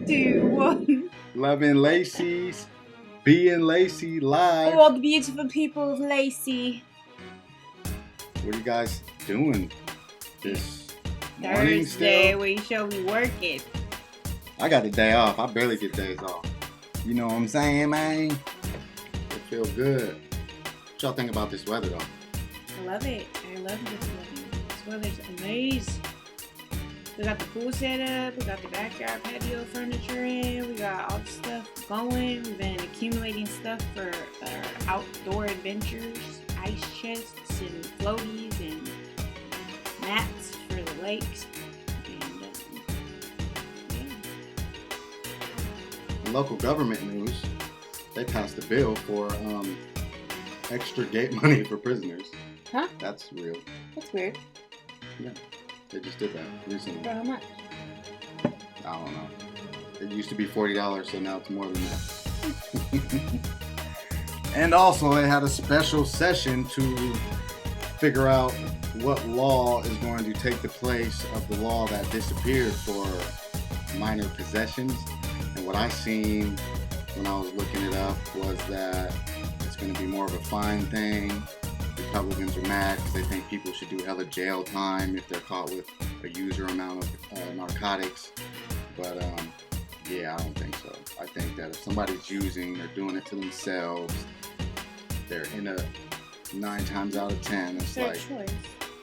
2, 1. Loving Lacey's, being Lacey live. All the beautiful people of Lacey. What are you guys doing this morning Thursday, still? we shall be working. I got the day off. I barely get days off. You know what I'm saying, man? It feels good. What y'all think about this weather, though? I love it. I love this weather. This weather's amazing. We got the pool set up. We got the backyard patio furniture in. We got all the stuff going. We've been accumulating stuff for our outdoor adventures. Ice chests and floaties and mats for the lakes. And, yeah. In local government news, they passed a bill for extra gate money for prisoners. Huh? That's real. That's weird. Yeah, they just did that recently. For how much? I don't know. It used to be $40, so now it's more than that. And also, they had a special session to figure out what law is going to take the place of the law that disappeared for minor possessions. And what I seen when I was looking it up was that it's going to be more of a fine thing. Republicans are mad because they think people should do hella jail time if they're caught with a user amount of narcotics. But yeah, I don't think so. I think that if somebody's using, they're doing it to themselves. They're in a 9 times out of 10. It's their like, choice.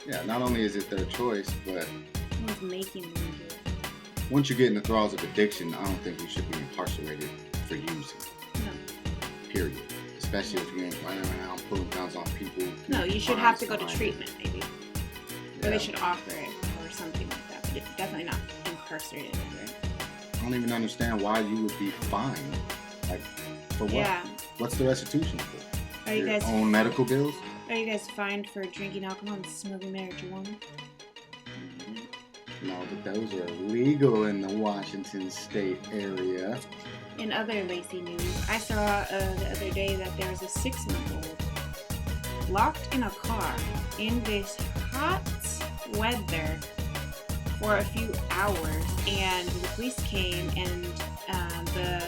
yeah, not only is it their choice, but Who's making them do it? once you get in the thralls of addiction, I don't think you should be incarcerated for using. No. Period. Especially if you ain't running around pulling guns on people. No, you should have to go to treatment, maybe. Or Yeah. they should offer it or something like that. But definitely not incarcerated, right? I don't even understand why you would be fined. Like, for what? Yeah. What's the restitution for? Are you Your guys own medical bills? Are you guys fined for drinking alcohol and smoking marijuana? No, but those are illegal in the Washington State area. In other Lacey news, I saw the other day that there was a 6-month-old locked in a car in this hot weather for a few hours, and the police came, and the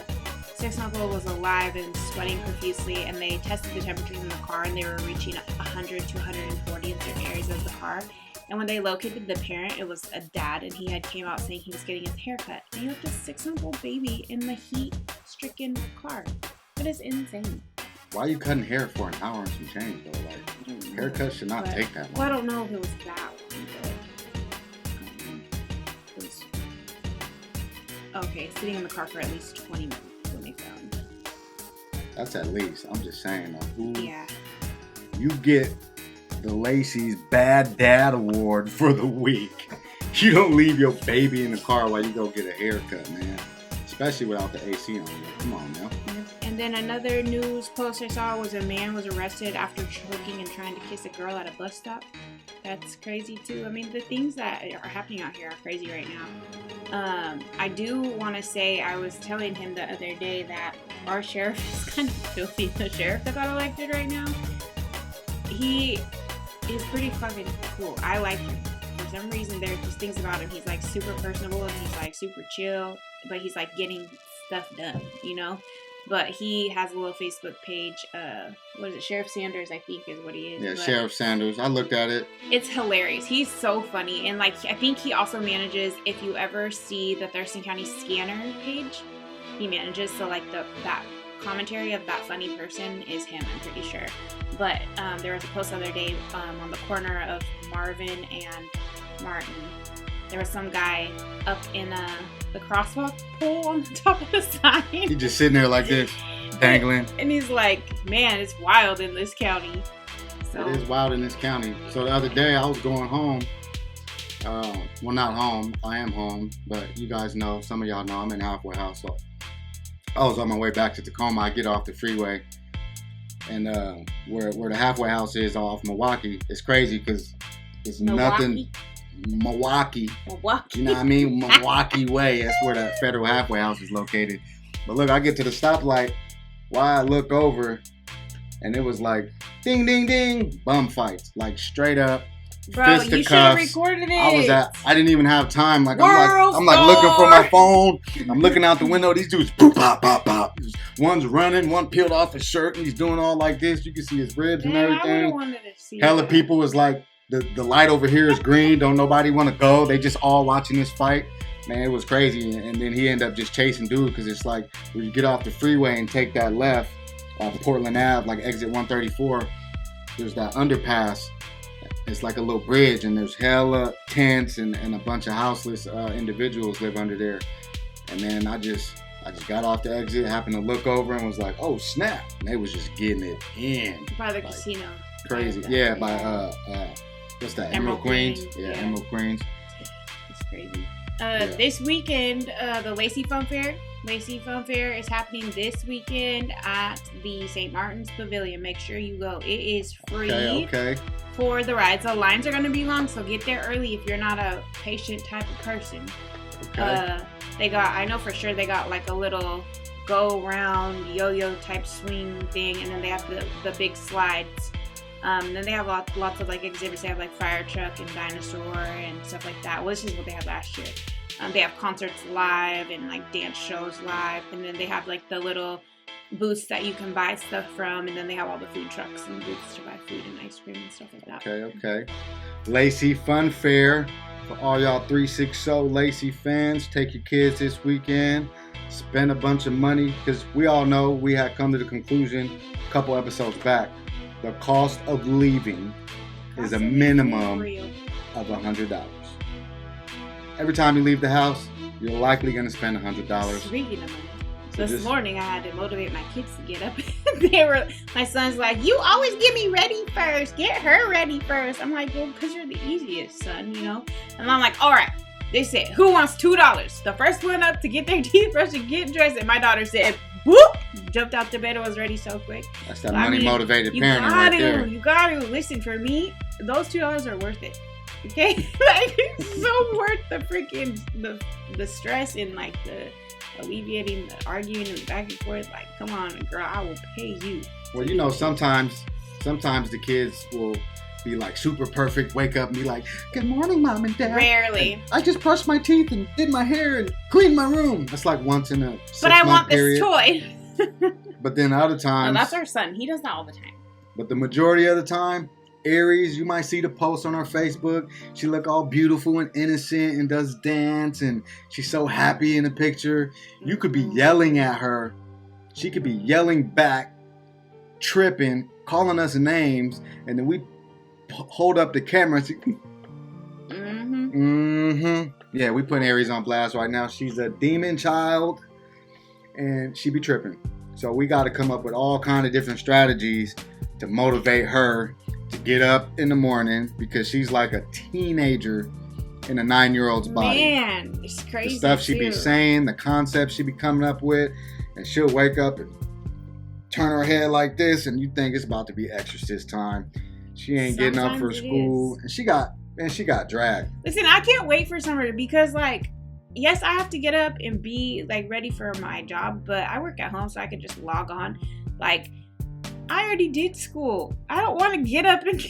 6-month-old was alive and sweating profusely, and they tested the temperatures in the car, and they were reaching 100 to 140 in certain areas of the car. And when they located the parent, it was a dad, and he had came out saying he was getting his hair cut. And he left a 6-month-old baby in the heat-stricken car. That is insane. Why are you cutting hair for an hour and some change, though? Like, haircuts should not take that long. Well, I don't know if it was that long, but... it was... Okay, sitting in the car for at least 20 minutes when they found. That's at least. I'm just saying, though. Yeah. You get the Lacey's Bad Dad Award for the week. You don't leave your baby in the car while you go get a haircut, man. Especially without the AC on. Like, come on, now. And then another news post I saw was a man was arrested after choking and trying to kiss a girl at a bus stop. That's crazy too. I mean, the things that are happening out here are crazy right now. I do want to say, I was telling him the other day that our sheriff is kind of filthy. The sheriff that got elected right now, he is pretty fucking cool. I like him. For some reason, there's just things about him. He's like super personable and he's like super chill, but he's like getting stuff done, you know? But he has a little Facebook page. What is it? Sheriff Sanders, I think, is what he is. Yeah, but Sheriff Sanders. I looked at it. it's hilarious. He's so funny. And like, I think he also manages, if you ever see the Thurston County Scanner page, he manages. So like that commentary of that funny person is him, I'm pretty sure. But there was a post the other day on the corner of Marvin and Martin. There was some guy up in the crosswalk pole on the top of the sign. He just sitting there like this, dangling. And he's like, man, it's wild in this county. So It is wild in this county. So the other day I was going home. Well, not home. I am home. But you guys know, some of y'all know, I'm in halfway house. So I was on my way back to Tacoma. I get off the freeway. And where the halfway house is off Milwaukee, it's crazy because it's nothing. Milwaukee. You know what I mean? Milwaukee Way. That's where the federal halfway house is located. But look, I get to the stoplight. Why I look over, and it was like, ding, ding, ding, bum fights. Like straight up, Bro, you should have recorded it. I didn't even have time. I'm like looking for my phone. I'm looking out the window. These dudes, boop, pop, pop, pop. One's running. One peeled off his shirt and he's doing all like this. You can see his ribs and everything. I wanted to see Hella people was like, the light over here is green. Don't nobody want to go. They just all watching this fight. Man, it was crazy. And then he ended up just chasing dude because it's like when you get off the freeway and take that left off Portland Ave, like exit 134, there's that underpass. It's like a little bridge and there's hella tents and a bunch of houseless individuals live under there. And then I just got off the exit, happened to look over and was like, oh snap. And they was just getting it in. By the casino. Crazy. Yeah, by what's that? Emerald Queens. Yeah, Emerald Queens. It's crazy. This weekend, the Lacey Fun Fair. Lacey Fun Fair is happening this weekend at the St. Martin's Pavilion. Make sure you go. It is free for the rides. The lines are going to be long, so get there early if you're not a patient type of person. Okay. I know for sure they got like a little go around yo-yo type swing thing, and then they have the big slides. Then they have lots of like exhibits. They have like fire truck and dinosaur and stuff like that. Well, this is what they had last year. They have concerts live and like dance shows live, and then they have like the little booths that you can buy stuff from, and then they have all the food trucks and booths to buy food and ice cream and stuff like that. Okay. Lacey Fun Fair for all y'all 360 Lacey fans. Take your kids this weekend. Spend a bunch of money because we all know we had come to the conclusion a couple episodes back. The cost of leaving is a minimum of $100. Every time you leave the house, you're likely going to spend $100. Speaking of money, this morning I had to motivate my kids to get up. My son's like, you always get me ready first. Get her ready first. I'm like, well, because you're the easiest, son, you know? And I'm like, all right. They said, who wants $2? The first one up to get their teeth brushed and get dressed. And my daughter said, whoop, jumped out the bed and was ready so quick. That's that money-motivated parenting right there. You got to. Listen, for me, those $2 are worth it. Okay? Like, it's so worth the freaking, the stress and, like, the alleviating, the arguing and the back and forth. Like, come on, girl, I will pay you. Well, you know, sometimes the kids will be like super perfect, wake up and be like, good morning, mom and dad. Rarely. And I just brushed my teeth and did my hair and cleaned my room. That's like once in a 6 But I want period. this toy. But then other times. No, that's our son. He does that all the time. But the majority of the time, Aries, you might see the post on her Facebook. She look all beautiful and innocent and does dance and she's so happy in the picture. You could be yelling at her. She could be yelling back, tripping, calling us names, and then we hold up the camera. Yeah, we put Aries on blast right now. She's a demon child, and she be tripping. So we got to come up with all kind of different strategies to motivate her to get up in the morning because she's like a teenager in a 9-year-old's body. Man, it's crazy. The stuff she be saying, the concepts she be coming up with, and she'll wake up and turn her head like this, and you think it's about to be exorcist time. She ain't getting up for school. And she got dragged. Listen, I can't wait for summer because, like, yes, I have to get up and be, like, ready for my job, but I work at home so I can just log on. Like, I already did school. I don't want to get up and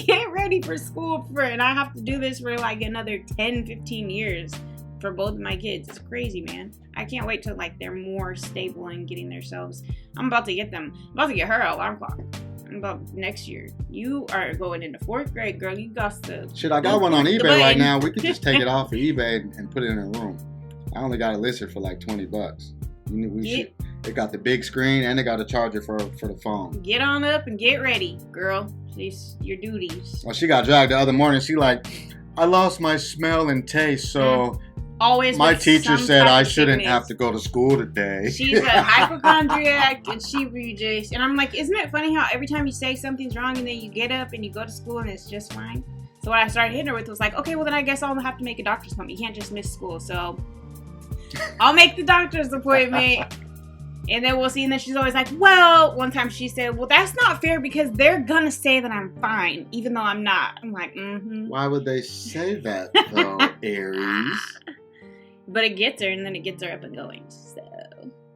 get ready for school and I have to do this for, like, another 10, 15 years for both of my kids. It's crazy, man. I can't wait till, like, they're more stable and getting themselves. I'm about to get her an alarm clock. About next year. You are going into 4th grade, girl. You got to. Shit, I got one on eBay right now. We could just take it off of eBay and put it in a room. I only got it listed for like $20. It got the big screen and it got a charger for the phone. Get on up and get ready, girl. These your duties. Well, she got dragged the other morning. She like, I lost my smell and taste, so always my teacher said I shouldn't have to go to school today. She's a hypochondriac and she just, and I'm like, isn't it funny how every time you say something's wrong and then you get up and you go to school and it's just fine? So what I started hitting her with was like, okay, well then I guess I'll have to make a doctor's appointment. You can't just miss school. So I'll make the doctor's appointment and then we'll see. And then she's always like, well, one time she said, well, that's not fair because they're gonna say that I'm fine even though I'm not. I'm like, Why would they say that though, Aries? But it gets her, and then it gets her up and going. So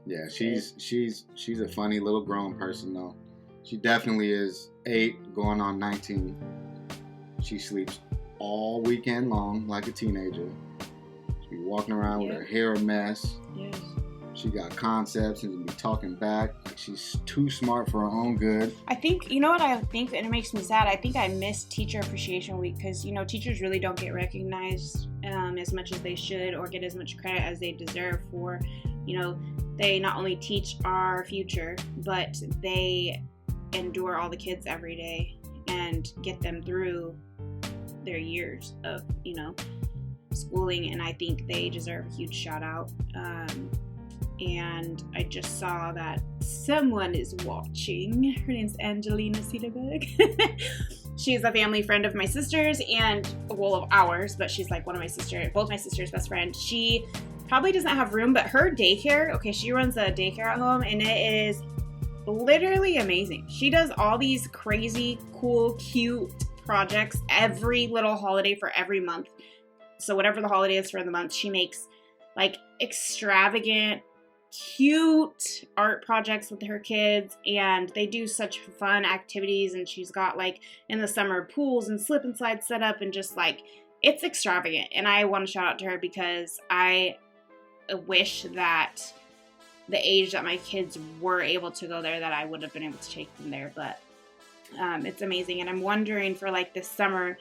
yeah, she's a funny little grown person though. She definitely is 8, going on 19. She sleeps all weekend long like a teenager. She be walking around with her hair a mess. Yes. She got concepts and be talking back. She's too smart for her own good. I think, you know what I think, and it makes me sad, I think I missed Teacher Appreciation Week because, you know, teachers really don't get recognized as much as they should or get as much credit as they deserve for, you know, they not only teach our future, but they endure all the kids every day and get them through their years of, you know, schooling, and I think they deserve a huge shout out. And I just saw that someone is watching. Her name's Angelina Cedarberg. She's a family friend of my sister's and, well, of ours, but she's like both my sister's best friend. She probably doesn't have room, but her daycare, okay, she runs a daycare at home, and it is literally amazing. She does all these crazy, cool, cute projects every little holiday for every month. So whatever the holiday is for the month, she makes like extravagant, cute art projects with her kids, and they do such fun activities, and she's got like in the summer pools and slip and slide set up, and just like it's extravagant. And I want to shout out to her because I wish that the age that my kids were able to go there, that I would have been able to take them there. But it's amazing, and I'm wondering for like this summer,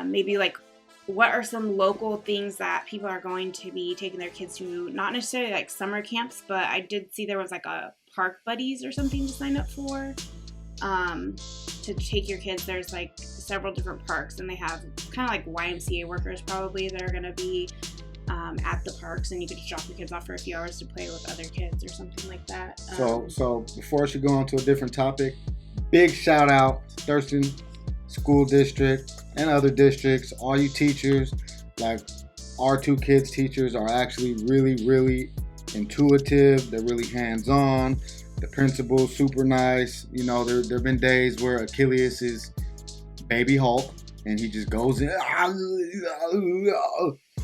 maybe like what are some local things that people are going to be taking their kids to? Not necessarily like summer camps, but I did see there was like a park buddies or something to sign up for, to take your kids. There's like several different parks, and they have kind of like YMCA workers probably that are going to be at the parks, and you could just drop your kids off for a few hours to play with other kids or something like that. So before she go on to a different topic, big shout out to Thurston School District and other districts. All you teachers, like our two kids' teachers, are actually really, really intuitive. They're really hands-on. The principal's super nice. You know, there have been days where Achilles is baby Hulk, and he just goes in,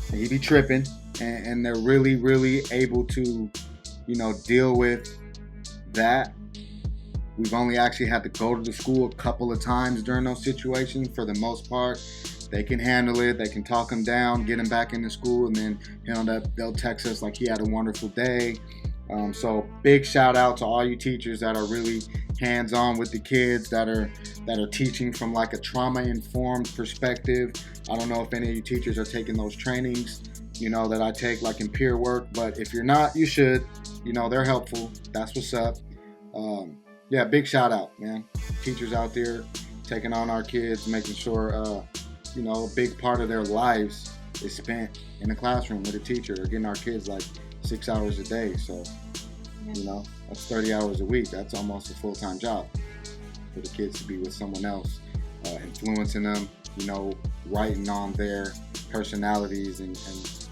and he be tripping, and they're really, really able to, you know, deal with that. We've only actually had to go to the school a couple of times during those situations. For the most part, they can handle it. They can talk him down, get him back into school, and then, you know, they'll text us like he had a wonderful day. So big shout out to all you teachers that are really hands-on with the kids, that are teaching from like a trauma-informed perspective. I don't know if any of you teachers are taking those trainings, you know, that I take like in peer work, but if you're not, you should. You know, they're helpful. That's what's up. Yeah, big shout out, man. Teachers out there taking on our kids, making sure, you know, a big part of their lives is spent in the classroom with a teacher, or getting our kids like 6 hours a day. So, you know, that's 30 hours a week. That's almost a full-time job for the kids to be with someone else, influencing them, you know, writing on their personalities, and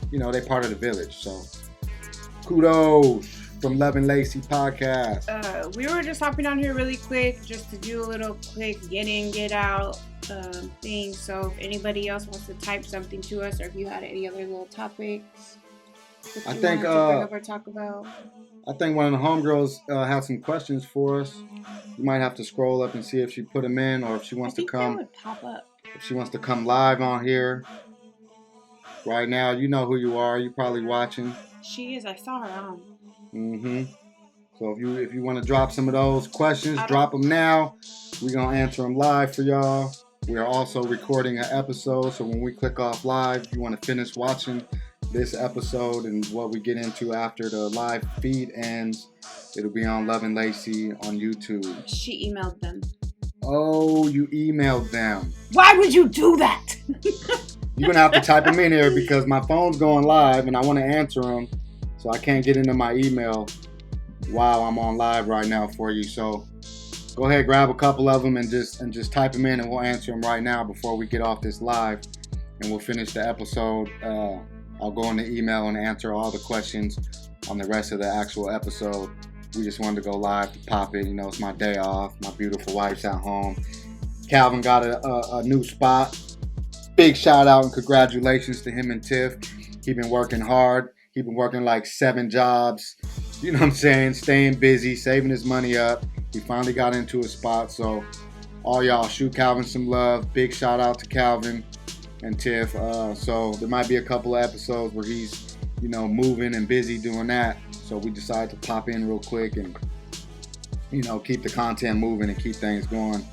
you know, they're part of the village. So, kudos from Lovin' Lacey podcast. We were just hopping on here really quick just to do a little quick get in, get out thing. So if anybody else wants to type something to us, or if you had any other little topics that you wanted to bring up or talk about. I think one of the homegirls had some questions for us. You might have to scroll up and see if she put them in, or if she wants to come. They would pop up. If she wants to come live on here right now, you know who you are. You're probably watching. She is. I saw her on. So if you want to drop some of those questions, drop them now. We're going to answer them live for y'all. We are also recording an episode, so when we click off live, if you want to finish watching this episode and what we get into after the live feed ends, it'll be on Lovin' Lacey on YouTube. She emailed them. Oh, you emailed them. Why would you do that? You're going to have to type them in here because my phone's going live and I want to answer them. So I can't get into my email while I'm on live right now for you. So go ahead, grab a couple of them and just type them in, and we'll answer them right now before we get off this live, and we'll finish the episode. I'll go in the email and answer all the questions on the rest of the actual episode. We just wanted to go live to pop it. You know, it's my day off. My beautiful wife's at home. Kalvin got a new spot. Big shout out and congratulations to him and Tiff. He's been working hard. He's been working like 7 jobs, you know what I'm saying, staying busy, saving his money up. He finally got into a spot, so all y'all shoot Kalvin some love. Big shout out to Kalvin and Tiff. So there might be a couple of episodes where he's, moving and busy doing that. So we decided to pop in real quick and, keep the content moving and keep things going.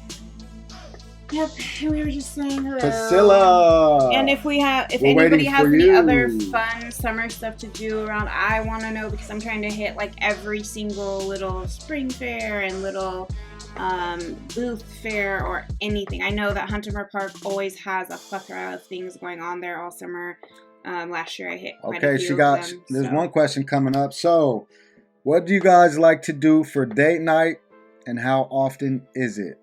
Yep, and we were just saying hello. Priscilla! And if anybody has any other fun summer stuff to do around, I want to know, because I'm trying to hit like every single little spring fair and little booth fair or anything. I know that Huntermore Park always has a plethora of things going on there all summer. Last year I hit quite a few of them. There's one question coming up. So, what do you guys like to do for date night, and how often is it?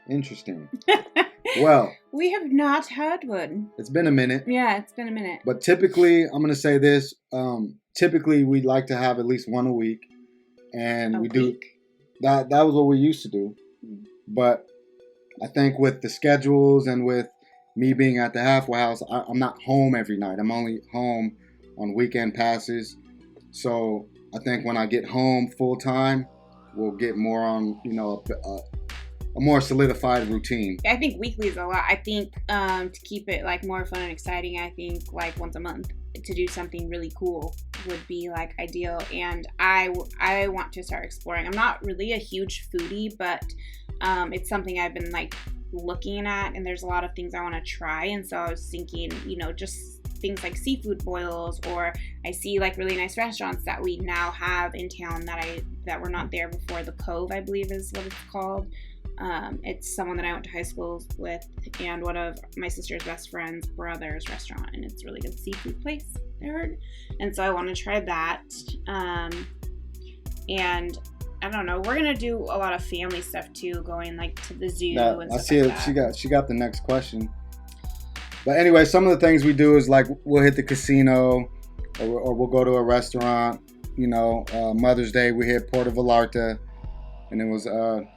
Interesting. Well, we have not had one. It's been a minute. Yeah, it's been a minute. But typically, I'm going to say this. Typically, we like to have at least one a week. And do that. That was what we used to do. But I think with the schedules and with me being at the halfway house, I'm not home every night. I'm only home on weekend passes. So I think when I get home full time, we'll get more on, a more solidified routine. I think weekly is a lot. I think to keep it like more fun and exciting, I think like once a month to do something really cool would be like ideal. And I want to start exploring. I'm not really a huge foodie, but it's something I've been like looking at, and there's a lot of things I want to try. And so I was thinking, just things like seafood boils, or I see like really nice restaurants that we now have in town that were not there before. The Cove, I believe, is what it's called. It's someone that I went to high school with, and one of my sister's best friend's brother's restaurant, and it's a really good seafood place, I heard. And so I want to try that. And I don't know, we're gonna do a lot of family stuff too, going like to the zoo and stuff like that. She got the next question. But anyway, some of the things we do is like we'll hit the casino, or we'll go to a restaurant. Mother's Day we hit Puerto Vallarta. And it was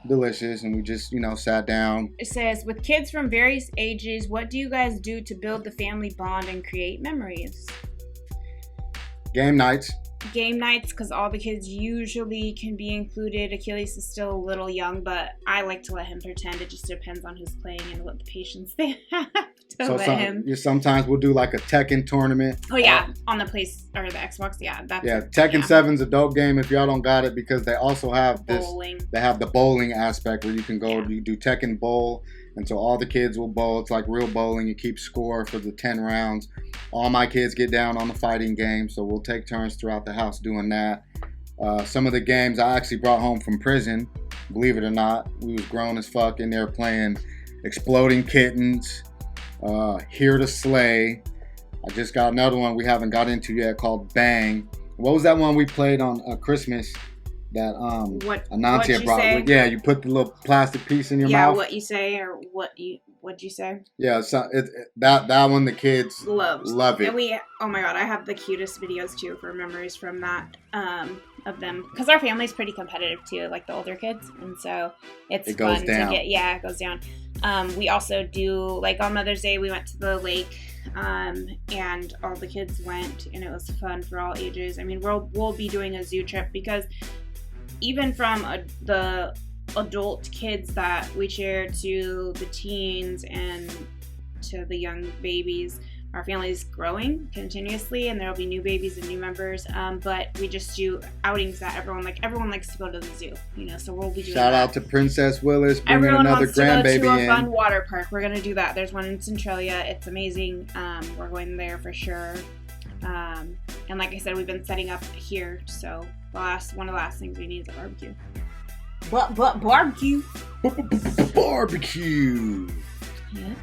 delicious, and we just, sat down. It says, with kids from various ages, what do you guys do to build the family bond and create memories? Game nights. Game nights, because all the kids usually can be included. Achilles is still a little young, but I like to let him pretend. It just depends on who's playing and what the patience they have to let him. Sometimes we'll do like a Tekken tournament. Oh yeah, on the place or the Xbox. Yeah, Tekken 7's a dope game if y'all don't got it, because they also have bowling. They have the bowling aspect where you can go. You do Tekken bowl, and so all the kids will bowl. It's like real bowling. You keep score for the 10 rounds. All my kids get down on the fighting game, so we'll take turns throughout the house doing that. Some of the games I actually brought home from prison, believe it or not. We was grown as fuck in there playing Exploding Kittens, Here to Slay. I just got another one we haven't got into yet called Bang. What was that one we played on Christmas that Anantia brought? Yeah, you put the little plastic piece in your mouth. Yeah, what you say, or what'd you say? Yeah, so that one the kids love it. And oh my god, I have the cutest videos too for memories from that of them, because our family's pretty competitive too, like the older kids, and so it goes down. It goes down. We also do, like on Mother's Day, we went to the lake, and all the kids went, and it was fun for all ages. I mean, we'll be doing a zoo trip, because even from the adult kids that we share to the teens and to the young babies, our family is growing continuously, and there'll be new babies and new members. But we just do outings that everyone likes to go to the zoo, So we'll be doing Shout out to Princess Willis, bringing another grandbaby in. Everyone wants to go to a fun water park. We're gonna do that. There's one in Centralia. It's amazing. We're going there for sure. And like I said, we've been setting up here, so one of the last things we need is a barbecue. Barbecue. Barbecue. Yeah.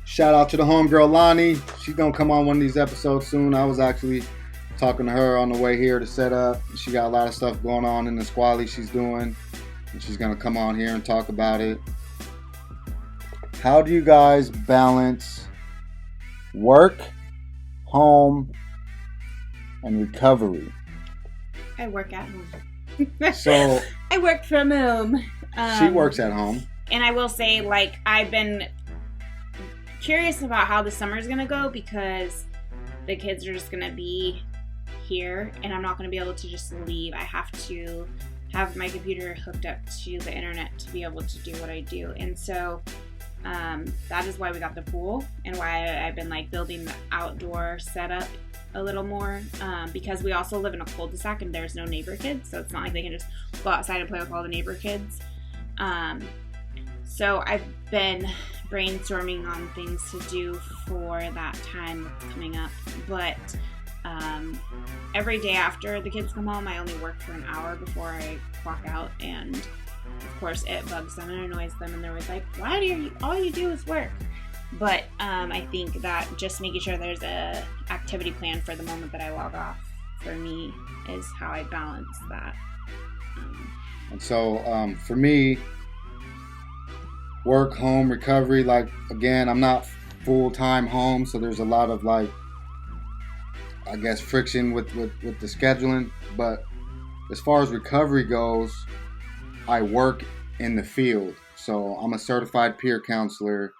Shout out to the homegirl Lonnie. She's gonna come on one of these episodes soon. I was actually talking to her on the way here to set up. She got a lot of stuff going on in the squally she's doing, and she's gonna come on here and talk about it. How do you guys balance work, home, and recovery? I work at home. So I work from home. She works at home. And I will say, like, I've been curious about how the summer's gonna go, because the kids are just gonna be here, and I'm not gonna be able to just leave. I have to have my computer hooked up to the internet to be able to do what I do. And so that is why we got the pool and why I've been like building the outdoor setup a little more, because we also live in a cul-de-sac and there's no neighbor kids, so it's not like they can just go outside and play with all the neighbor kids. So I've been brainstorming on things to do for that time coming up, but every day after the kids come home, I only work for an hour before I clock out, and of course it bugs them and annoys them, and they're always like, why do you, all you do is work? But I think that just making sure there's a activity plan for the moment that I log off, for me, is how I balance that. And so for me, work, home, recovery, like, again, I'm not full-time home, so there's a lot of, like, I guess, friction with the scheduling. But as far as recovery goes, I work in the field. So I'm a certified peer counselor.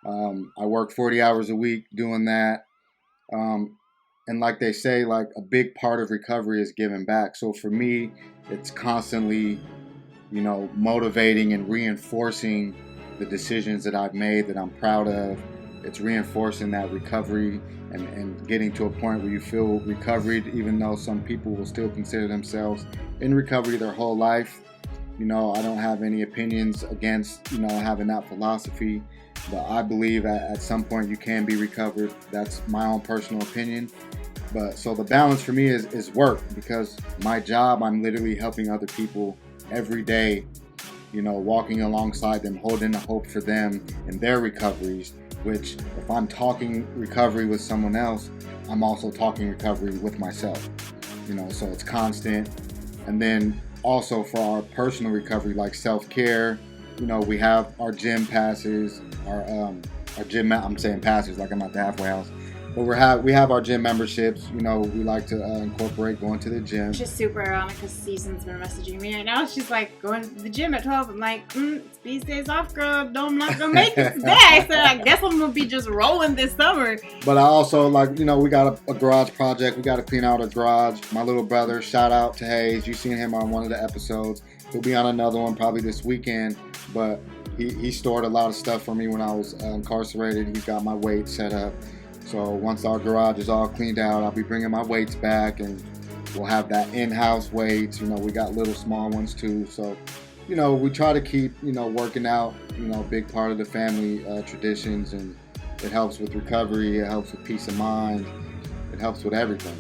I work 40 hours a week doing that. And like they say, like, a big part of recovery is giving back. So for me, it's constantly, motivating and reinforcing the decisions that I've made that I'm proud of. It's reinforcing that recovery and getting to a point where you feel recovered, even though some people will still consider themselves in recovery their whole life. I don't have any opinions against, having that philosophy. But I believe at some point you can be recovered. That's my own personal opinion. But so the balance for me is work, because my job, I'm literally helping other people every day, walking alongside them, holding the hope for them and their recoveries, which if I'm talking recovery with someone else, I'm also talking recovery with myself, so it's constant. And then also for our personal recovery, like self-care, we have our gym passes, our gym, I'm saying passes like I'm at the halfway house, but we have our gym memberships. We like to incorporate going to the gym. It's just super ironic because Season's been messaging me right now. She's like, going to the gym at 12. I'm like, it's these days off, girl. No, I'm not going to make it today. So I guess I'm going to be just rolling this summer. But I also, we got a garage project. We got to clean out a garage. My little brother, shout out to Hayes. You've seen him on one of the episodes. He'll be on another one probably this weekend. But he stored a lot of stuff for me when I was incarcerated. He's got my weights set up. So once our garage is all cleaned out, I'll be bringing my weights back, and we'll have that in-house weights. We got little small ones too. So, we try to keep, working out, a big part of the family traditions, and it helps with recovery. It helps with peace of mind. It helps with everything.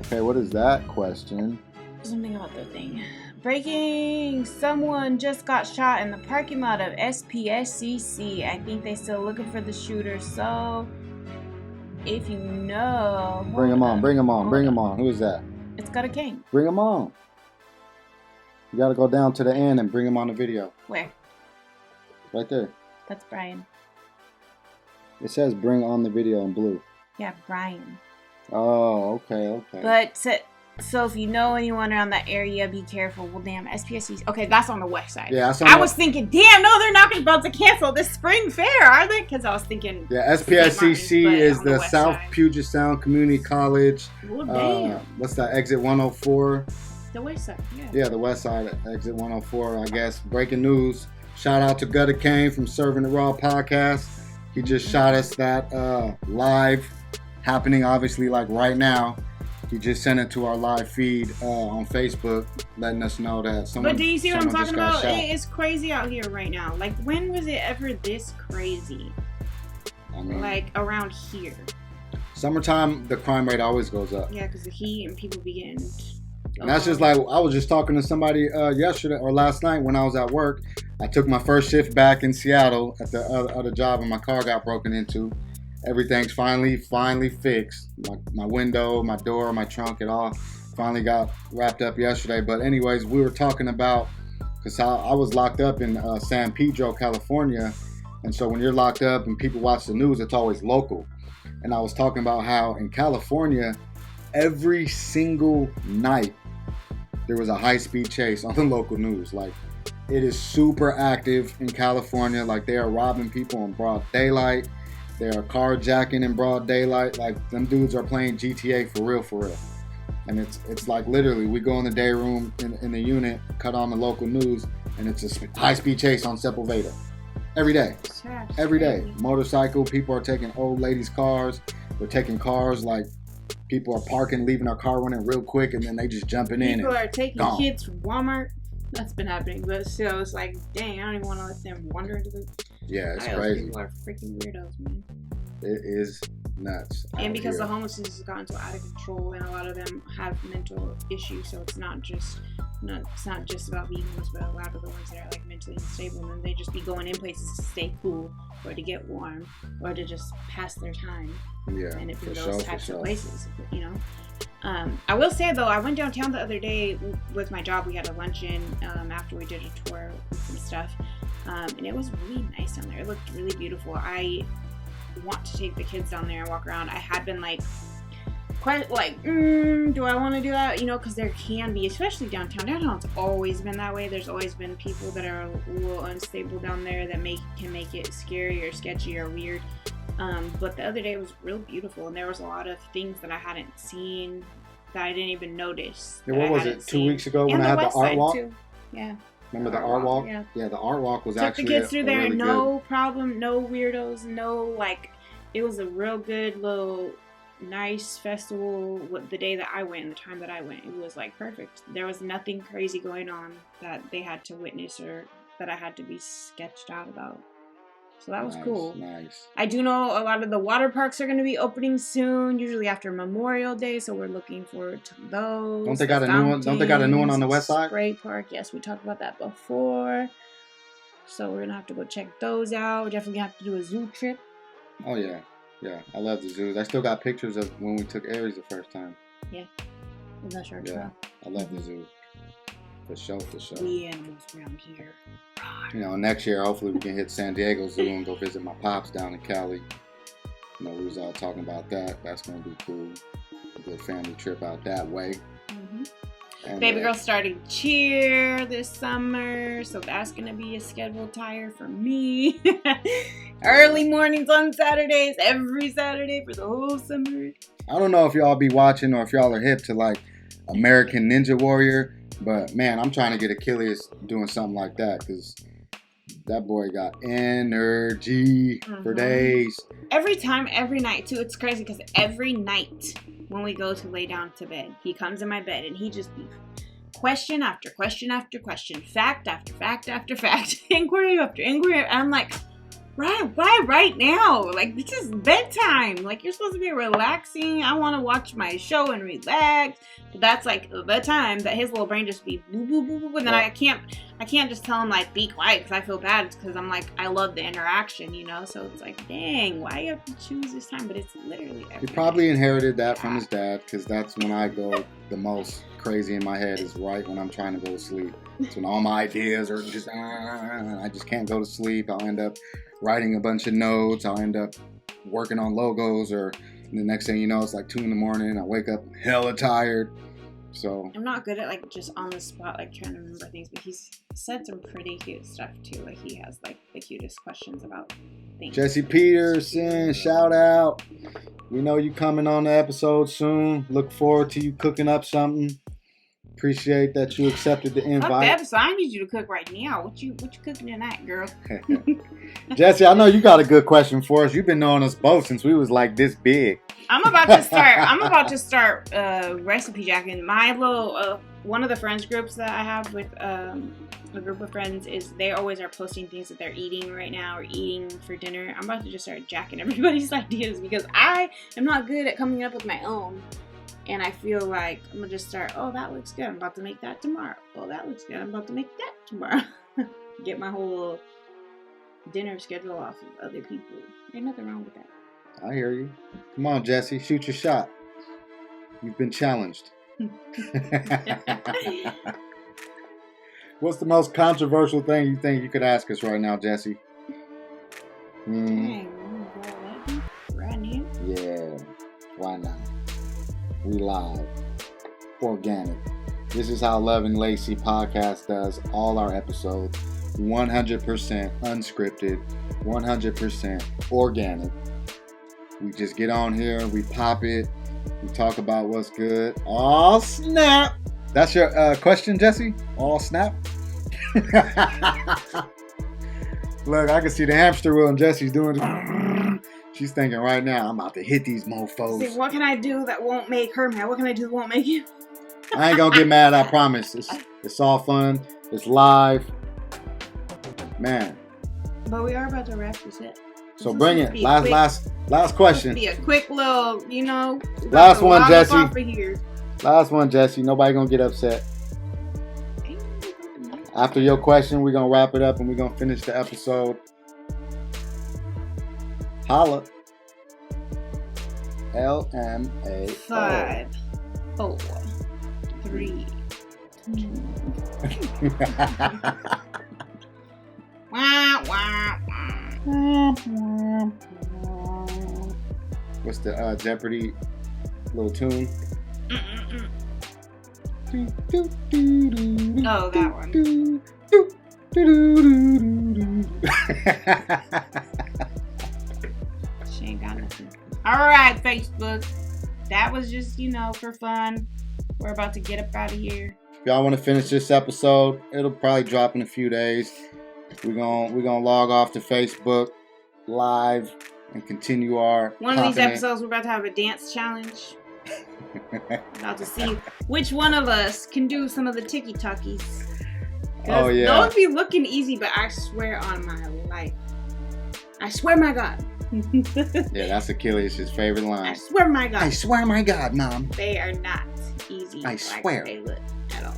Okay, what is that question? Something about the thing. Breaking! Someone just got shot in the parking lot of SPSCC. I think they're still looking for the shooter. So, if you know... Bring him on. Who is that? It's got a cane. Bring him on. You gotta go down to the end and bring him on the video. Where? Right there. That's Brian. It says bring on the video in blue. Yeah, Brian. Oh, okay. But... So if you know anyone around that area, be careful. Well, damn, SPSCC. Okay, that's on the west side. Yeah, I was thinking, damn, no, they're not about to cancel this spring fair, are they? Because I was thinking. Yeah, SPSCC is the South side. Puget Sound Community College. Well, damn. What's that? Exit 104. The west side, yeah. Yeah, the west side, exit 104. I guess breaking news. Shout out to Gutter Kane from Serving the Raw podcast. He just shot us that live, happening obviously like right now. He just sent it to our live feed on Facebook, letting us know that someone. But do you see what I'm talking about? Shot. It is crazy out here right now. Like, when was it ever this crazy? I mean, like, around here. Summertime, the crime rate always goes up. Yeah, because the heat and people be getting. And that's just like, I was just talking to somebody yesterday or last night when I was at work. I took my first shift back in Seattle at the other job, and my car got broken into. Everything's finally fixed. My window, my door, my trunk, it all finally got wrapped up yesterday. But anyways, we were talking about, because I was locked up in San Pedro, California. And so when you're locked up and people watch the news, it's always local. And I was talking about how in California, every single night, there was a high-speed chase on the local news. Like, it is super active in California. Like, they are robbing people in broad daylight. They are carjacking in broad daylight. Like, them dudes are playing GTA for real. And it's like literally, we go in the day room in the unit, cut on the local news, and it's a high-speed chase on Sepulveda. Every day. Every day. Motorcycle, people are taking old ladies' cars. They're taking cars like people are parking, leaving our car running real quick, and then they just jumping in. People are taking kids from Walmart. That's been happening, but still, it's like, dang, I don't even want to let them wander into the... Yeah, it's crazy. People are freaking weirdos, man. It is nuts. And because the homelessness has gotten so out of control, and a lot of them have mental issues, so it's not just about being homeless, but a lot of the ones that are like mentally unstable, and they just be going in places to stay cool, or to get warm, or to just pass their time. Yeah, and it's those types of places, you know. I will say though, I went downtown the other day with my job. We had a luncheon after we did a tour with some stuff, and it was really nice down there. It looked really beautiful. I want to take the kids down there and walk around. I had been like, quite like, do I want to do that? You know, because there can be, especially downtown. Downtown's always been that way. There's always been people that are a little unstable down there that can make it scary or sketchy or weird. But the other day it was real beautiful, and there was a lot of things that I hadn't seen that I didn't even notice. Yeah, what was it? 2 weeks ago when I had the art walk? Too. Yeah. Remember the art walk? Yeah, the art walk was actually took the kids through there, really no problem, no weirdos, no like. It was a real good little nice festival. The day that I went and the time that I went, it was like perfect. There was nothing crazy going on that they had to witness or that I had to be sketched out about. So that was cool. Nice. I do know a lot of the water parks are going to be opening soon, usually after Memorial Day, so we're looking forward to those. Don't they got a new one? Don't they got a new one on the west side? Spray Park. Yes, we talked about that before. So we're going to have to go check those out. We're definitely going to have to do a zoo trip. Oh, yeah. Yeah, I love the zoos. I still got pictures of when we took Aries the first time. Yeah. That's right. Yeah, I love the zoo. For sure, for sure. The animals around here. You know, next year, hopefully we can hit San Diego Zoo and go visit my pops down in Cali. You know, we was all talking about that. That's going to be cool. A good family trip out that way. Mm-hmm. And, Baby girl starting cheer this summer, so that's going to be a scheduled tire for me. Early mornings on Saturdays, every Saturday for the whole summer. I don't know if y'all be watching or if y'all are hip to like American Ninja Warrior, but man, I'm trying to get Achilles doing something like that because that boy got energy for days. Every time, every night too. It's crazy because every night when we go to lay down to bed, he comes in my bed and he just be question after question after question, fact after fact after fact, inquiry after inquiry. And I'm like, why right now? Like, this is bedtime. Like, you're supposed to be relaxing. I want to watch my show and relax. But that's like the time that his little brain just be boo boo boo boo. And then I can't just tell him like be quiet because I feel bad because I'm like I love the interaction, you know. So it's like, dang, why you have to choose this time? But it's literally every He probably inherited that from his dad because that's when I go the most crazy in my head is right when I'm trying to go to sleep. It's when all my ideas are just I just can't go to sleep. I'll end up writing a bunch of notes. I'll end up working on logos, or the next thing you know, it's like 2 a.m. I wake up hella tired. So I'm not good at like just on the spot like trying to remember things, but he's said some pretty cute stuff too. Like he has like the cutest questions about things. Jesse Peterson, shout out. We know you coming on the episode soon. Look forward to you cooking up something. Appreciate that you accepted the invite. Fuck the episode. I need you to cook right now. What you cooking tonight, girl? Jesse, I know you got a good question for us. You've been knowing us both since we was like this big. I'm about to start recipe jacking. My little one of the friends groups that I have with a group of friends is they always are posting things that they're eating right now or eating for dinner. I'm about to just start jacking everybody's ideas because I am not good at coming up with my own. And I feel like I'm going to just start, oh, that looks good. I'm about to make that tomorrow. Oh, that looks good. I'm about to make that tomorrow. Get my whole little dinner schedule off of other people. Ain't nothing wrong with that. I hear you. Come on, Jesse. Shoot your shot. You've been challenged. What's the most controversial thing you think you could ask us right now, Jesse? Dang, right now? Yeah. Why not? We live. Organic. This is how Love and Lacey podcast does all our episodes. 100% unscripted. 100% organic. We just get on here, we pop it, We talk about what's good. Oh, snap. That's your question, Jesse? Oh, snap. Look, I can see the hamster wheel and Jesse's doing it. She's thinking right now, I'm about to hit these mofos. See, what can I do that won't make her mad? What can I do that won't make you? I ain't gonna get mad, I promise. It's all fun. It's live. Man. But we are about to wrap this up. So bring it. Last question. Be a quick little, Last one, Jesse. Last one, Jesse. Nobody gonna get upset. After your question, we're gonna wrap it up and we're gonna finish the episode. Holla. LMA. 5, 4, 3, 2. What's the Jeopardy little tune? Oh, that one. She ain't got nothing. Alright, Facebook. That was just, for fun. We're about to get up out of here. If y'all want to finish this episode, it'll probably drop in a few days. We're gonna log off to Facebook live and continue our one of these episodes. We're about to have a dance challenge. About to see which one of us can do some of the tiki-takis. Oh yeah, those be looking easy, but I swear on my life, I swear my God. Yeah, that's Achilles' favorite line. I swear my God. I swear my God, Mom. They are not easy. I swear. They look at all.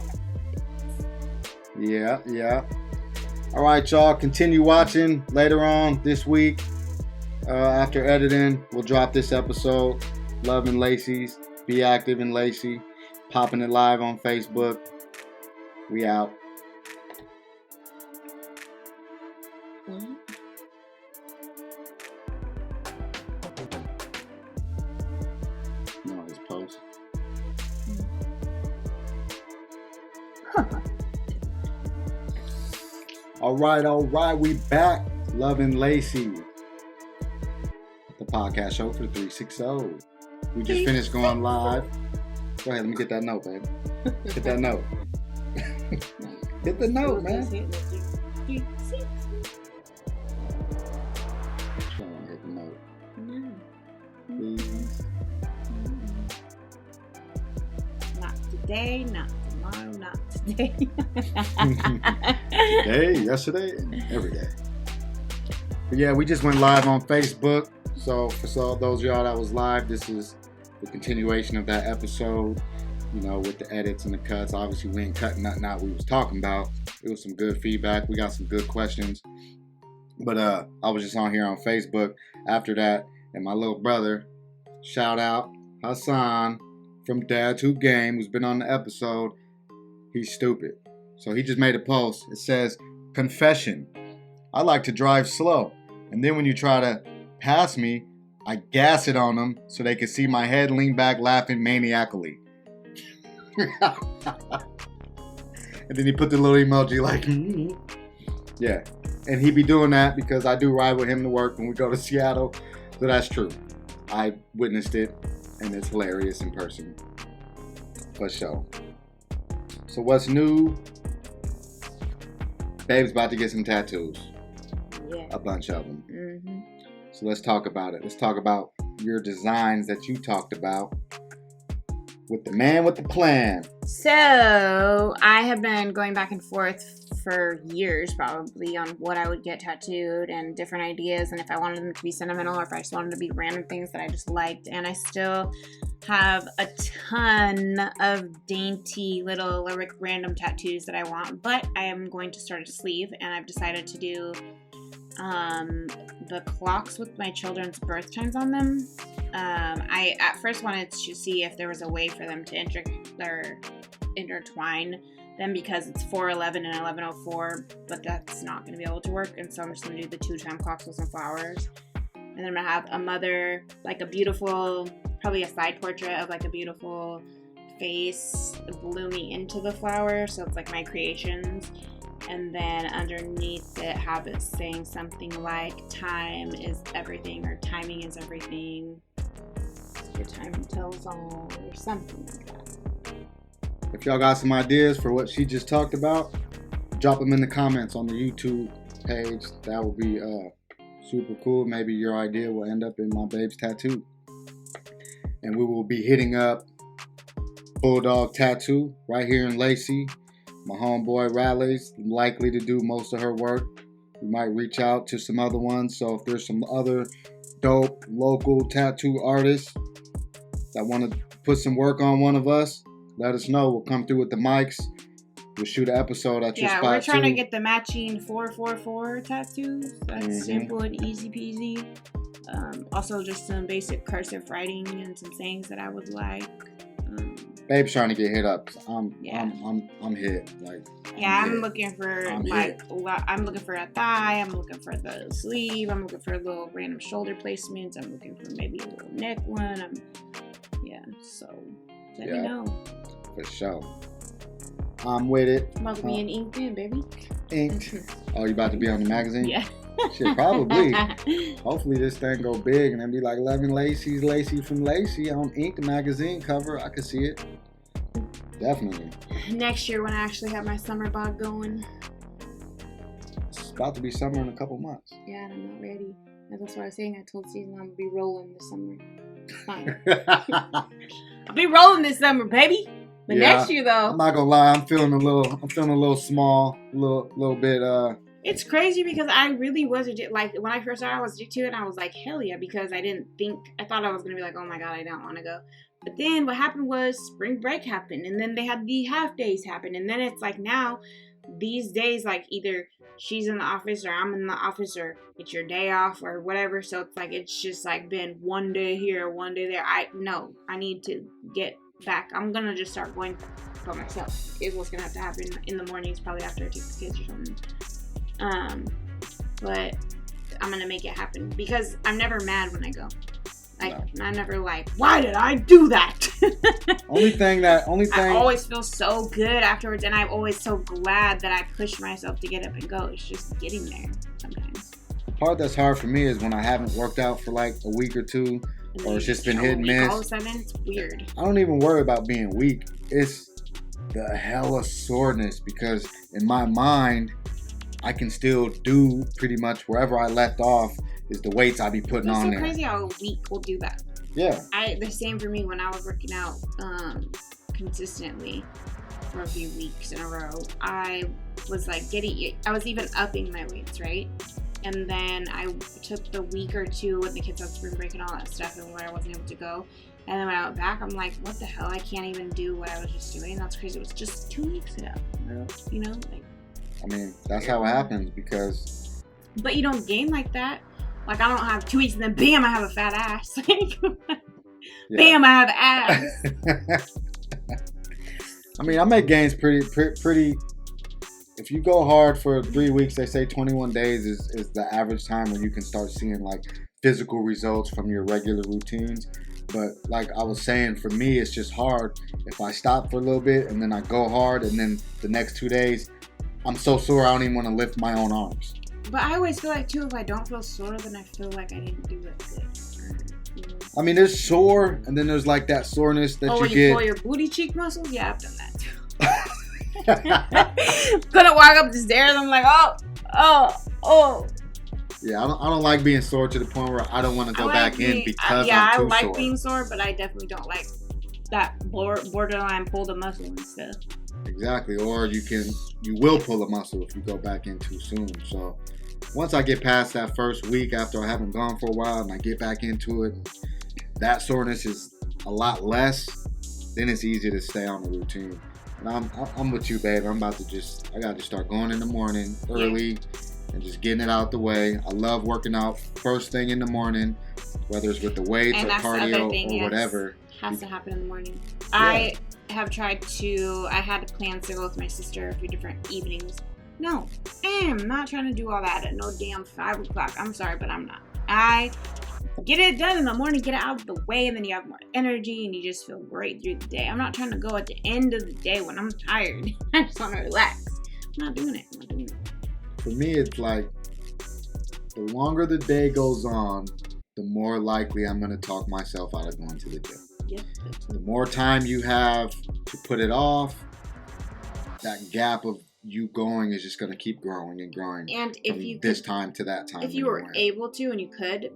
Yeah. All right, y'all. Continue watching later on this week. After editing, we'll drop this episode. Love and Lacey's. Be active in Lacey. Popping it live on Facebook. We out. No, his post. All right. We back. Love and Lacey. The podcast show for the 360. We just finished going live. Go ahead, let me get that note, baby. Hit that note. Hit the note, man. Hit the note. No. Please. Not today, not tomorrow, not today. Today, yesterday, and every day. But yeah, we just went live on Facebook. So for those of y'all that was live, this is the continuation of that episode, with the edits and the cuts. Obviously, we ain't cutting nothing out we was talking about. It was some good feedback. We got some good questions. But I was just on here on Facebook after that, and my little brother, shout out Hassan from Dad's Who Game, who's been on the episode. He's stupid. So he just made a post. It says, confession. I like to drive slow. And then when you try to pass me, I gas it on them so they can see my head lean back laughing maniacally. And then he put the little emoji like, Yeah. And he be doing that because I do ride with him to work when we go to Seattle. So that's true. I witnessed it and it's hilarious in person. For sure. So what's new? Babe's about to get some tattoos. Yeah. A bunch of them. Mm-hmm. So let's talk about it. Let's talk about your designs that you talked about with the man with the plan. So I have been going back and forth for years probably on what I would get tattooed and different ideas, and if I wanted them to be sentimental or if I just wanted to be random things that I just liked. And I still have a ton of dainty little random tattoos that I want, but I am going to start a sleeve, and I've decided to do the clocks with my children's birth times on them. I at first wanted to see if there was a way for them to intertwine them because it's 411 and 1104, but that's not going to be able to work, and so I'm just going to do the 2-time clocks with some flowers. And then I'm going to have a mother, like a beautiful, probably a side portrait of like a beautiful face blooming into the flower, so it's like my creations. And then underneath it have it saying something like time is everything or timing is everything. your time tells all or something like that. If y'all got some ideas for what she just talked about, drop them in the comments on the YouTube page. That would be super cool. Maybe your idea will end up in my babe's tattoo. And we will be hitting up Bulldog Tattoo right here in Lacey. My homeboy Rally's likely to do most of her work. We might reach out to some other ones. So if there's some other dope local tattoo artists that want to put some work on one of us, let us know. We'll come through with the mics. We'll shoot an episode at your spot. Yeah, we're trying to get the matching 444 tattoos. That's simple and easy peasy. Also, just some basic cursive writing and some sayings that I would like. Babe's trying to get hit up. I'm hit. I'm looking for I'm looking for a thigh. I'm looking for the sleeve. I'm looking for little random shoulder placements. I'm looking for maybe a little neck one. So let me know. For sure. I'm with it. I'm about to be an ink pen, baby. Inked. Oh, you about to be on the magazine? Yeah. Shit, probably. Hopefully this thing go big and then be like 11 Lacey's Lacey from Lacey on Ink magazine cover. I could see it. Definitely. Next year when I actually have my summer bod going. It's about to be summer in a couple months. Yeah, and I'm not ready. That's what I was saying. I told Season I'm going to be rolling this summer. Fine. I'll be rolling this summer, baby. But next year, though, I'm not gonna lie. I'm feeling a little small, little bit. It's crazy because I really was like when I first started, I was addicted to it. And I was like, hell yeah, because I thought I was gonna be like, oh my god, I don't want to go. But then what happened was spring break happened, and then they had the half days happen, and then it's like now these days, like either she's in the office or I'm in the office or it's your day off or whatever. So it's like it's just like been one day here, one day there. I need to get back. I'm gonna just start going by myself. Is what's gonna have to happen in the mornings, probably after I take the kids or something. But I'm gonna make it happen because I'm never mad when I go. I'm never like, why did I do that? Only thing. I always feel so good afterwards, and I'm always so glad that I pushed myself to get up and go. It's just getting there sometimes. The part that's hard for me is when I haven't worked out for like a week or two. Or it's just been hit and miss. All of a sudden, it's weird. I don't even worry about being weak. It's the hella soreness because in my mind, I can still do pretty much wherever I left off is the weights I be putting on there. It's so crazy how a week will do that. Yeah. The same for me when I was working out consistently for a few weeks in a row. I was like I was even upping my weights, right? And then I took the week or two when the kids had spring break and all that stuff and where I wasn't able to go. And then when I went back, I'm like, what the hell? I can't even do what I was just doing. That's crazy. It was just 2 weeks ago. You know? I mean, that's how it happens because... But you don't gain like that. Like, I don't have 2 weeks and then bam, I have a fat ass. Bam, I have ass. I mean, I make gains pretty... If you go hard for 3 weeks, they say 21 days is the average time when you can start seeing like physical results from your regular routines. But like I was saying, for me, it's just hard. If I stop for a little bit and then I go hard and then the next 2 days, I'm so sore I don't even want to lift my own arms. But I always feel like too, if I don't feel sore, then I feel like I didn't do it good. I mean, there's sore and then there's like that soreness that you when get. You pull your booty cheek muscles? Yeah, I've done that too. Couldn't walk up the stairs. I'm like, oh. Yeah, I don't like being sore to the point where I don't want to go back in because I'm too sore. I like being sore, but I definitely don't like that borderline pull the muscle and stuff. Exactly, or you will pull a muscle if you go back in too soon. So once I get past that first week after I haven't gone for a while and I get back into it, that soreness is a lot less. Then it's easier to stay on the routine. And I'm with you, babe. I got to start going in the morning early and just getting it out the way. I love working out first thing in the morning, whether it's with the weights or cardio or whatever. Has to happen in the morning. Yeah. I had to plan to go with my sister a few different evenings. No, I am not trying to do all that at no damn 5 o'clock. I'm sorry, but I'm not. I get it done in the morning, get it out of the way, and then you have more energy and you just feel great through the day. I'm not trying to go at the end of the day when I'm tired. I just want to relax. I'm not doing it. For me, it's like the longer the day goes on, the more likely I'm going to talk myself out of going to the gym. Yep. The more time you have to put it off, that gap of you going is just going to keep growing and growing. And if you this time to that time, if you were able to, and you could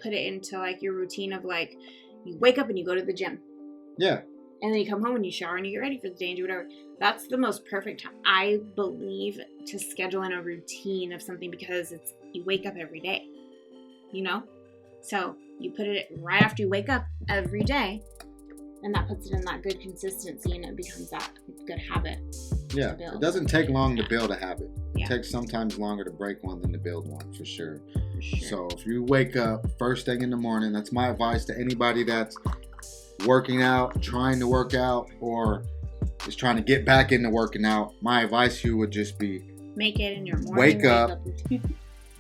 put it into like your routine of like, you wake up and you go to the gym. Yeah. And then you come home and you shower and you get ready for the day and do whatever. That's the most perfect time, I believe, to schedule in a routine of something, because you wake up every day, you know? So you put it right after you wake up every day, and that puts it in that good consistency, and it becomes that good habit. Yeah, it doesn't take long to build a habit. Yeah. It takes sometimes longer to break one than to build one, for sure. For sure. So if you wake up first thing in the morning, that's my advice to anybody that's working out, trying to work out, or is trying to get back into working out. My advice to you would just be, make it in your morning wake up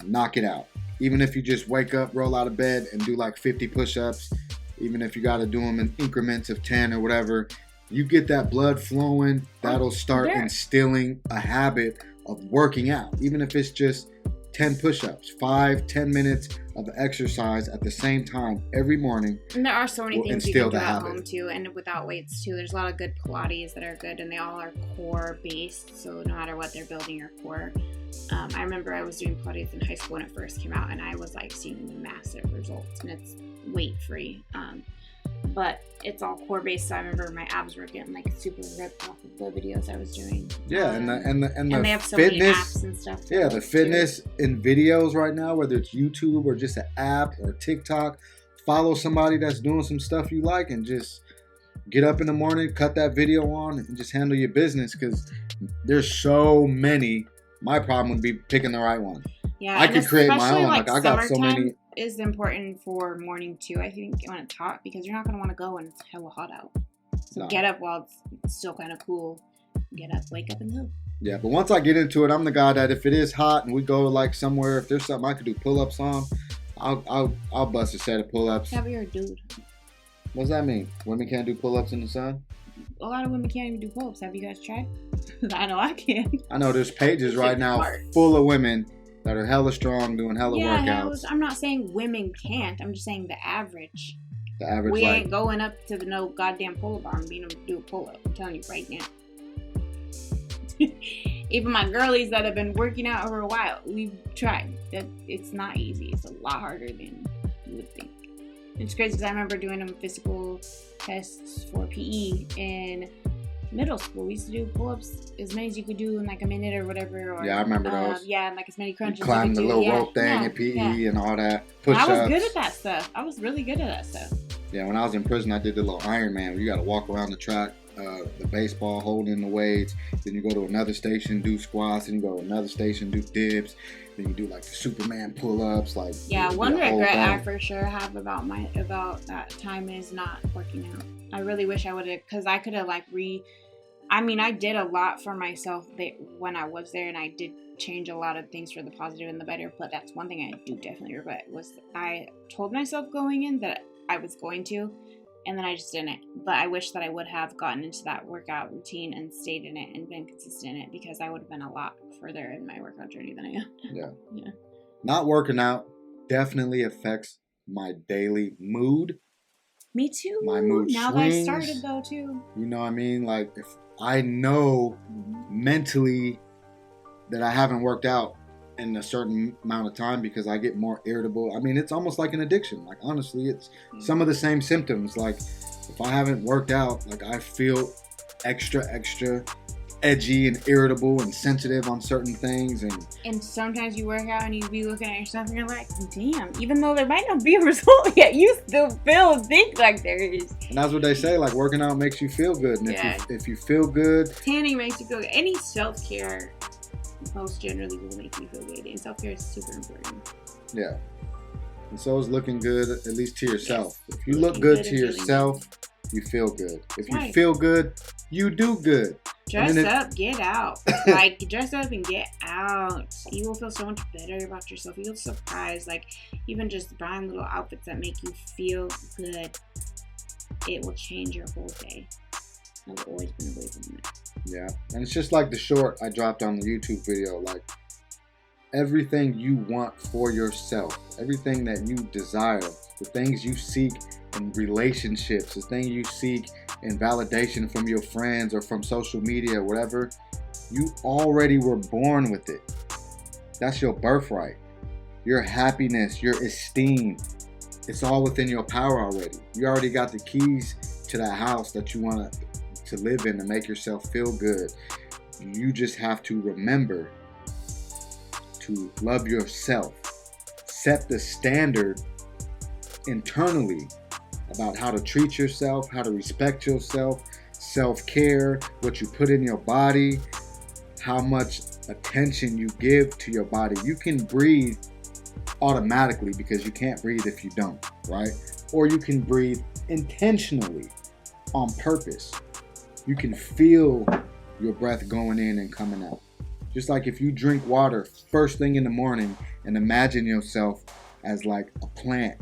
knock it out. Even if you just wake up, roll out of bed, and do like 50 push-ups, even if you got to do them in increments of 10 or whatever, you get that blood flowing, that'll start instilling a habit of working out. Even if it's just 10 push-ups, 5-10 minutes of exercise at the same time every morning. And there are so many things you can do at home too, and without weights too. There's a lot of good Pilates that are good, and they all are core based, so no matter what, they're building your core. I remember I was doing Pilates in high school when it first came out, and I was like seeing massive results, and it's weight free. But it's all core based, so I remember my abs were getting like super ripped off of the videos I was doing. Yeah, and they have so many apps and stuff. Yeah, the fitness in videos right now, whether it's YouTube or just an app or TikTok, follow somebody that's doing some stuff you like, and just get up in the morning, cut that video on, and just handle your business, because there's so many. My problem would be picking the right one. Yeah, I could create my own. Like I got so many. Is important for morning too, I think, when it's hot, because you're not going to want to go when it's hella hot out. So get up while it's still kind of cool. Get up, wake up, and go. Yeah, but once I get into it, I'm the guy that if it is hot and we go like somewhere, if there's something I could do pull-ups on, I'll bust a set of pull-ups. Yeah, but you're a dude. What does that mean? Women can't do pull-ups in the sun? A lot of women can't even do pull-ups. Have you guys tried? I know I can. I know there's pages right now full of women that are hella strong, doing hella workouts. I'm not saying women can't. I'm just saying the average. The average. We ain't going up to the no goddamn pull-up bar and being able to do a pull-up. I'm telling you right now. Even my girlies that have been working out for a while, we've tried. It's not easy. It's a lot harder than you would think. It's crazy because I remember doing them physical tests for PE in middle school. We used to do pull-ups as many as you could do in like a minute or whatever. Or, yeah, I remember those. Yeah, and like as many crunches. Climb the little rope thing in PE and all that. Push-ups. I was good at that stuff. I was really good at that stuff. Yeah, when I was in prison, I did the little Ironman where you got to walk around the track, the baseball, holding the weights. Then you go to another station, do squats. Then you go to another station, do dips. Then you do like the Superman pull-ups. Like one regret I for sure have about that time is not working out. I really wish I would have, because I could have I did a lot for myself when I was there, and I did change a lot of things for the positive and the better. But that's one thing I do definitely regret, was I told myself going in that I was going to, and then I just didn't. But I wish that I would have gotten into that workout routine and stayed in it and been consistent in it, because I would have been a lot further in my workout journey than I am. Yeah. Not working out definitely affects my daily mood. Me too. My mood now swings. That I started though too. You know what I mean? Like if I know mentally that I haven't worked out in a certain amount of time, because I get more irritable. I mean, it's almost like an addiction. Like honestly, it's some of the same symptoms. Like if I haven't worked out, like I feel extra edgy and irritable and sensitive on certain things, and sometimes you work out and you be looking at yourself and you're like, damn, even though there might not be a result yet, you still think like there is. And that's what they say, like working out makes you feel good, and if you feel good, tanning makes you feel good. Any self-care most generally will make you feel good, and self-care is super important. Yeah, and so is looking good, at least to yourself. If you look good to yourself, you feel good. If you feel good, you do good. Dress up, get out. Like, dress up and get out. You will feel so much better about yourself. You'll be surprised. Like, even just buying little outfits that make you feel good, it will change your whole day. I've always been a believer in that. Yeah, and it's just like the short I dropped on the YouTube video. Like, everything you want for yourself, everything that you desire, the things you seek in relationships, the things you seek in validation from your friends or from social media or whatever, you already were born with it. That's your birthright. Your happiness, your esteem, it's all within your power already. You already got the keys to that house that you want to live in to make yourself feel good. You just have to remember to love yourself. Set the standard internally about how to treat yourself, how to respect yourself, self-care, what you put in your body, how much attention you give to your body. You can breathe automatically because you can't breathe if you don't, right? Or you can breathe intentionally on purpose. You can feel your breath going in and coming out. Just like if you drink water first thing in the morning and imagine yourself as like a plant.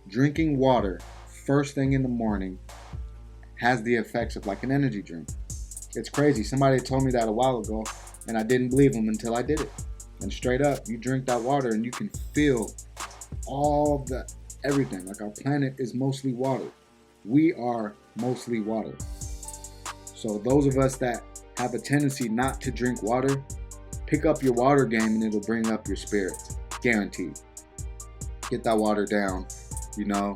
Drinking water first thing in the morning has the effects of like an energy drink. It's crazy. Somebody told me that a while ago and I didn't believe them until I did it. And straight up, you drink that water and you can feel all the everything. Like our planet is mostly water. We are mostly water. So those of us that have a tendency not to drink water, pick up your water game and it'll bring up your spirit. Guaranteed. Get that water down, you know,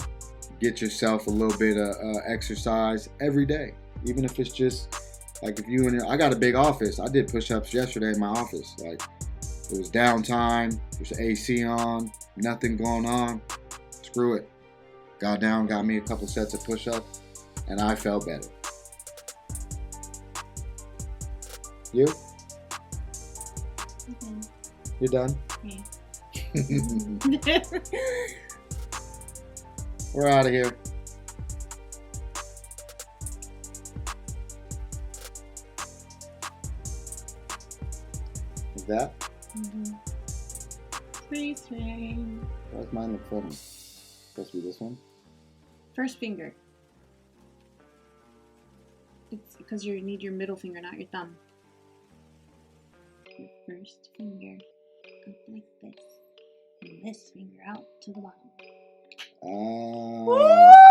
get yourself a little bit of exercise every day. Even if it's just like if you I got a big office. I did push-ups yesterday in my office. Like it was downtime, there's AC on, nothing going on. Screw it. Got down, got me a couple sets of push-ups, and I felt better. You? Okay. You done? Yeah. We're out of here. Is that? Mm-hmm. Please rain. Why does mine look funny? Supposed to be this one? First finger. It's because you need your middle finger, not your thumb. Your first finger up like this, and this finger out to the bottom. Ah.